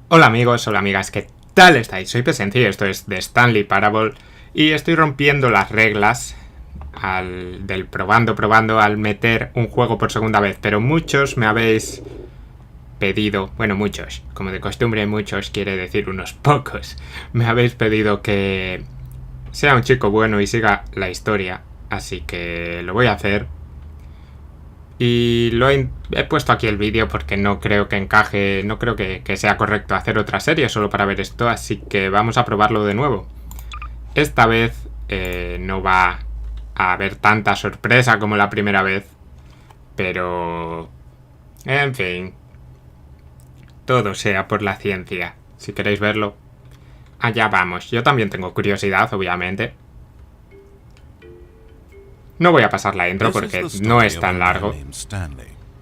Hola amigos, hola amigas, ¿qué tal estáis? Soy psenci, esto es de Stanley Parable y estoy rompiendo las reglas del probando al meter un juego por segunda vez, pero muchos me habéis pedido, bueno, muchos, como de costumbre muchos quiere decir unos pocos, me habéis pedido que sea un chico bueno y siga la historia, así que lo voy a hacer. Y he puesto aquí el vídeo porque no creo que encaje, no creo que sea correcto hacer otra serie solo para ver esto, así que vamos a probarlo de nuevo. Esta vez no va a haber tanta sorpresa como la primera vez, pero en fin, todo sea por la ciencia. Si queréis verlo, allá vamos. Yo también tengo curiosidad, obviamente. No voy a pasar la intro porque no es tan largo.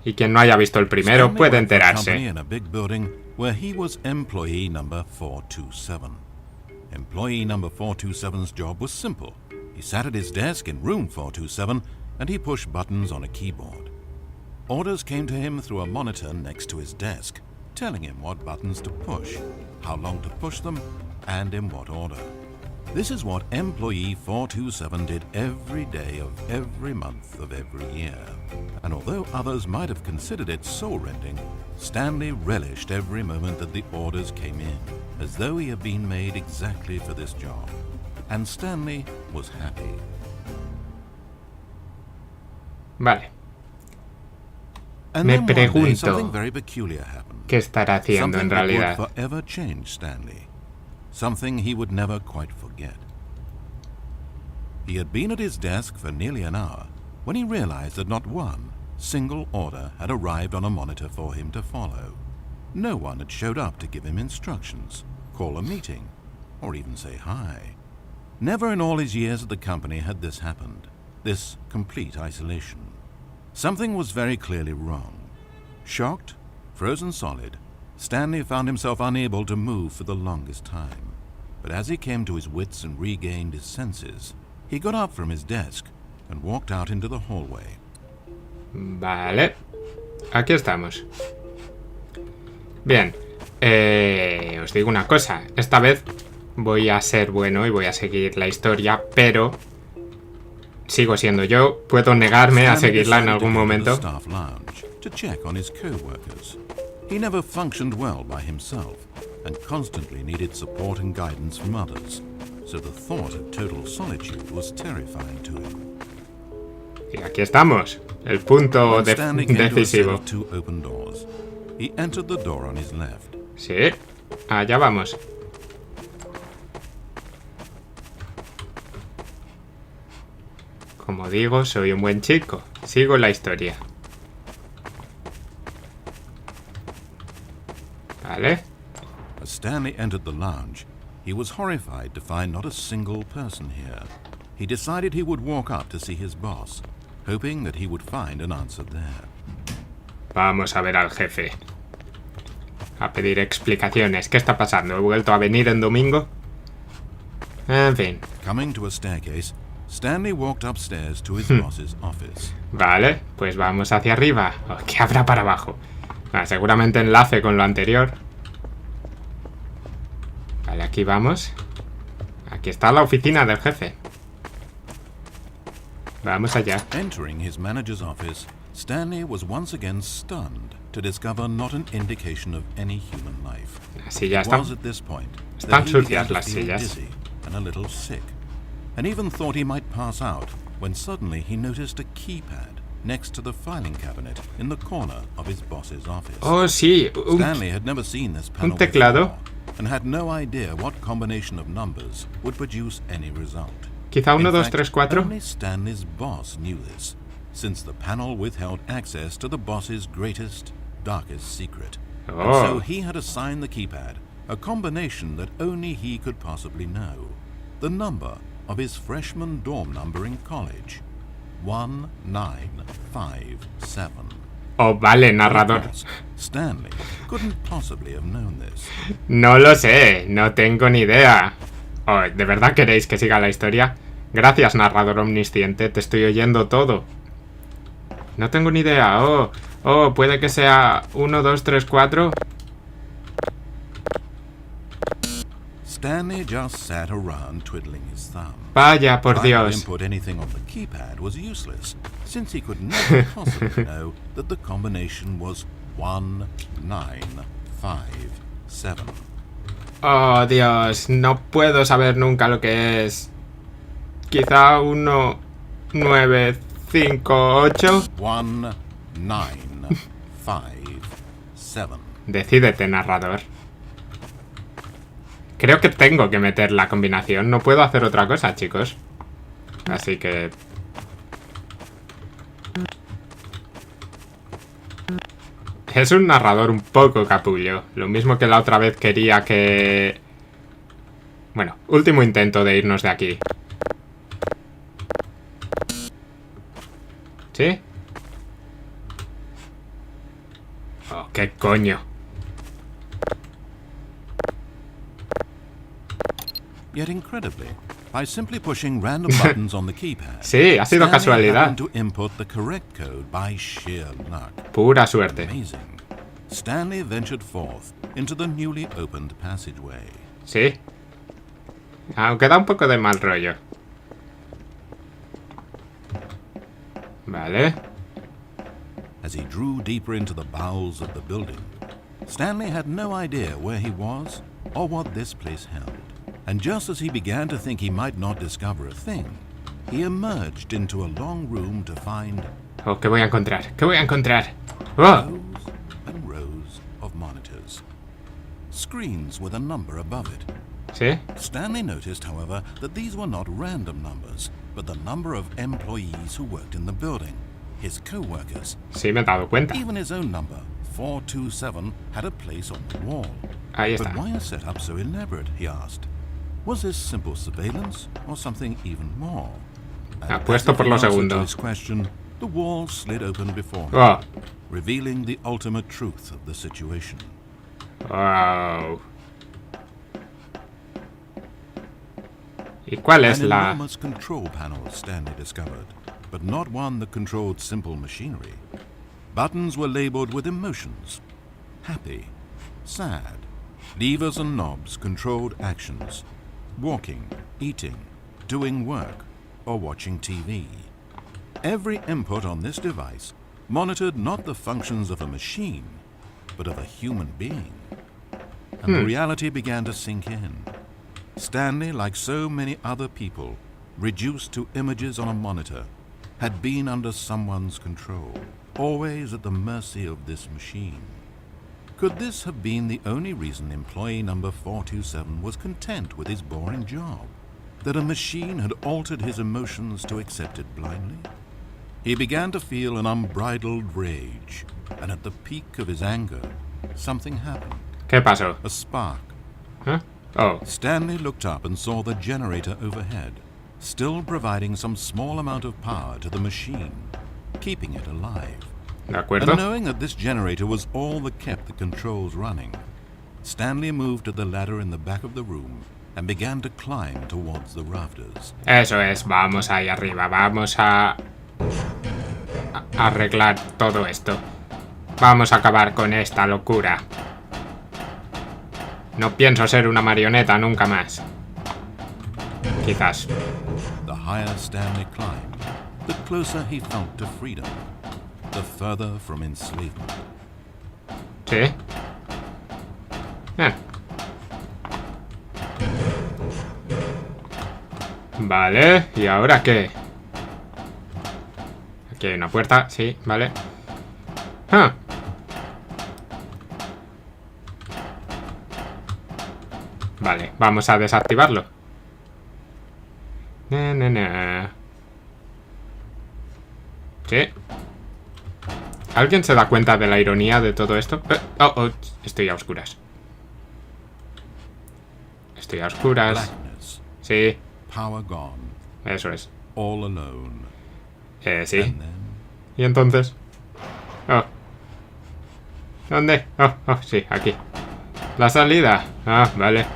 Y quien no haya visto el primero puede enterarse. Employee number 427's job was simple. He sat at his desk in room 427 and he pushed buttons on a keyboard. Orders came to him through a monitor next to his desk, telling him what buttons to push, how long to push them, and in what order. This is what Employee 427 did every day of every month of every year. And although others might have considered it soul-rending, Stanley relished every moment that the orders came in, as though he had been made exactly for this job. And Stanley was happy. Vale. And Me then one day, pregunto something very peculiar happened. qué estará haciendo en Something that realidad. would forever change Stanley. Something he would never quite forget. He had been at his desk for nearly an hour when he realized that not one single order had arrived on a monitor for him to follow. No one had showed up to give him instructions, call a meeting, or even say hi. Never in all his years at the company had this happened, this complete isolation. Something was very clearly wrong. Shocked, frozen solid, Stanley found himself unable to move for the longest time. But as he came to his wits and regained his senses, he got up from his desk and walked out into the hallway. Vale. Aquí estamos. Bien. Os digo una cosa. Esta vez voy a ser bueno y voy a seguir la historia, pero sigo siendo yo. Puedo negarme a seguirla en algún momento. He never functioned well by himself and constantly needed support and guidance from others, so the thought of total solitude was terrifying to him. Y aquí estamos, el punto decisivo. Two open doors. He entered the door on his left. Sí, allá vamos. Como digo, soy un buen chico. Sigo la historia. Vale. As Stanley entered the lounge, he was horrified to find not a single person here. He decided he would walk up to see his boss, hoping that he would find an answer there. Vamos a ver al jefe. A pedir explicaciones. ¿Qué está pasando? ¿He vuelto a venir en domingo? En fin. Coming to a staircase, Stanley walked upstairs to his boss's office. Vale, pues vamos hacia arriba. Oh, ¿qué habrá para abajo? Seguramente enlace con lo anterior. Vale, aquí vamos. Aquí está la oficina del jefe. Vamos allá. Entering his manager's office, Stanley was once again stunned to discover not an indication of any human life. Las sillas están sucias las sillas. And a little sick, and even thought he might pass out when suddenly he noticed a keypad next to the filing cabinet in the corner of his boss's office. Oh, sí, Stanley had never seen this panel un teclado before and had no idea what combination of numbers would produce any result. Quizá 1, 2, 3, 4. Only Stanley's boss knew this, since the panel withheld access to the boss's greatest, darkest secret. Oh. And so he had assigned the keypad a combination that only he could possibly know. The number of his freshman dorm number in college. 1957. Oh, vale, narrador. Stanley couldn't possibly have known this. No lo sé, no tengo ni idea. Oh, ¿de verdad queréis que siga la historia? Gracias, narrador omnisciente, te estoy oyendo todo. No tengo ni idea. Oh, puede que sea 1, 2, 3, 4. Stanley just sat around twiddling his thumb. Vaya, por Trying to Dios. input anything on the keypad was useless, since he could never possibly know that the combination was 1, 9, 5, 7. Oh, Dios, no puedo saber nunca lo que es. Quizá 1, 9, 5, 8. 1, 9, 5, 7. Decídete, narrador. Creo que tengo que meter la combinación. No puedo hacer otra cosa, chicos. Así que... Es un narrador un poco capullo. Lo mismo que la otra vez quería que... Bueno, último intento de irnos de aquí. ¿Sí? Oh, qué coño. Yet incredibly, by simply pushing random buttons on the keypad, Sí, ha sido Stanley casualidad. happened to input the correct code by sheer luck. Pura suerte. Amazing. Stanley ventured forth into the newly opened passageway. Sí. Aunque da un poco de mal rollo. Vale. As he drew deeper into the bowels of the building, Stanley had no idea where he was or what this place held. And just as he began to think he might not discover a thing, he emerged into a long room to find Oh, ¿qué voy a encontrar? ¿Qué voy a encontrar? Oh, rows and rows of monitors. Screens with a number above it. ¿sí? Stanley noticed, however, that these were not random numbers, but the number of employees who worked in the building, his co-workers. Sí, me he dado cuenta. Even his own number, 427, had a place on the wall. Ahí But está. why a setup so elaborate, he asked. Was this simple surveillance or something even more? And Apuesto as if por in lo answer segundo. to his question, the wall slid open before him, Oh, revealing the ultimate truth of the situation. wow. ¿Y cuál es An la...? enormous control panel, Stanley discovered, but not one that controlled simple machinery. Buttons were labeled with emotions. Happy, sad. Levers and knobs controlled actions. Walking, eating, doing work, or watching TV. Every input on this device monitored not the functions of a machine, but of a human being. And the reality began to sink in. Stanley, like so many other people, reduced to images on a monitor, had been under someone's control, always at the mercy of this machine. Could this have been the only reason employee number 427 was content with his boring job? That a machine had altered his emotions to accept it blindly? He began to feel an unbridled rage, and at the peak of his anger, something happened. ¿Qué pasó? A spark. ¿Eh? Oh, Stanley looked up and saw the generator overhead, still providing some small amount of power to the machine, keeping it alive. ¿de And acuerdo? knowing that this generator was all that kept the controls running, Stanley moved to the ladder in the back of the room and began to climb towards the rafters. Eso es, vamos ahí arriba, vamos a arreglar todo esto. Vamos a acabar con esta locura. No pienso ser una marioneta nunca más. Quizás. The higher Stanley climbed, the closer he felt to freedom, the further from enslavement. ¿Sí? Bien. Vale, ¿y ahora qué? Aquí hay una puerta, sí, vale. Ah. Vale, vamos a desactivarlo. Sí. ¿Alguien se da cuenta de la ironía de todo esto? Oh, estoy a oscuras. Estoy a oscuras. Blackness, Sí, power gone, eso es. all alone. Sí. And then ¿Y entonces? Oh. ¿Dónde? Oh, sí, aquí. La salida. Ah, vale.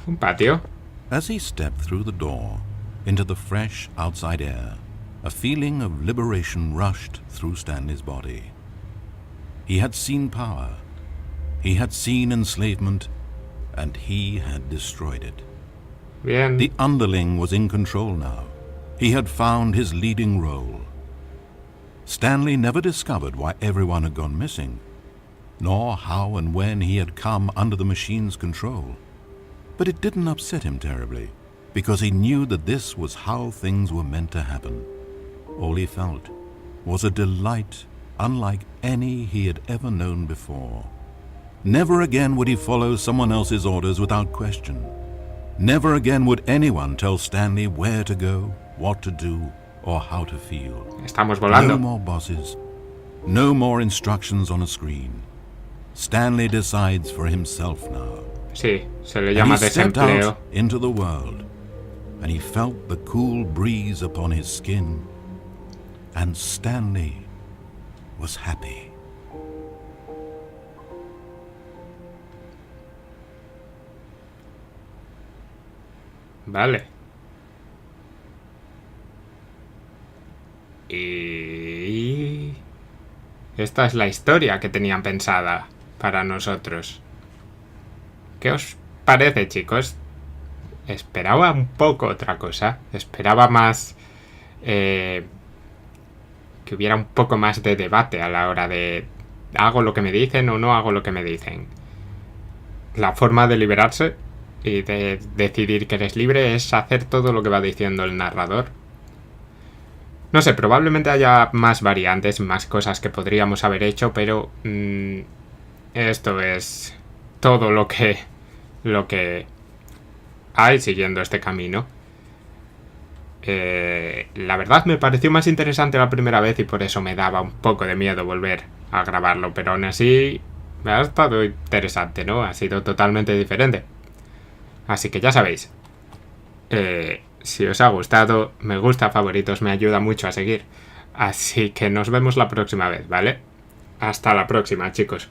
Un patio. as he stepped through the door into the fresh outside air, a feeling of liberation rushed through Stanley's body. He had seen power. He had seen enslavement. and he had destroyed it. Bien. The underling was in control now. He had found his leading role. Stanley never discovered why everyone had gone missing, nor how and when he had come under the machine's control. But it didn't upset him terribly, because he knew that this was how things were meant to happen. All he felt was a delight unlike any he had ever known before. Never again would he follow someone else's orders without question. Never again would anyone tell Stanley where to go, what to do, or how to feel. Estamos volando. No more bosses. No more instructions on a screen. Stanley decides for himself now. Sí, se le llama And he stepped desempleo. out into the world, and he felt the cool breeze upon his skin, and Stanley was happy. Vale. Y esta es la historia que tenían pensada para nosotros. ¿Qué os parece, chicos? Esperaba un poco otra cosa. Esperaba más... que hubiera un poco más de debate a la hora de... ¿hago lo que me dicen o no hago lo que me dicen? La forma de liberarse y de decidir que eres libre es hacer todo lo que va diciendo el narrador. No sé, probablemente haya más variantes, más cosas que podríamos haber hecho, pero esto es todo lo que hay siguiendo este camino. La verdad me pareció más interesante la primera vez y por eso me daba un poco de miedo volver a grabarlo, pero aún así me ha estado interesante, ¿no? Ha sido totalmente diferente. Así que ya sabéis, si os ha gustado, me gusta, favoritos, me ayuda mucho a seguir. Así que nos vemos la próxima vez, ¿vale? Hasta la próxima, chicos.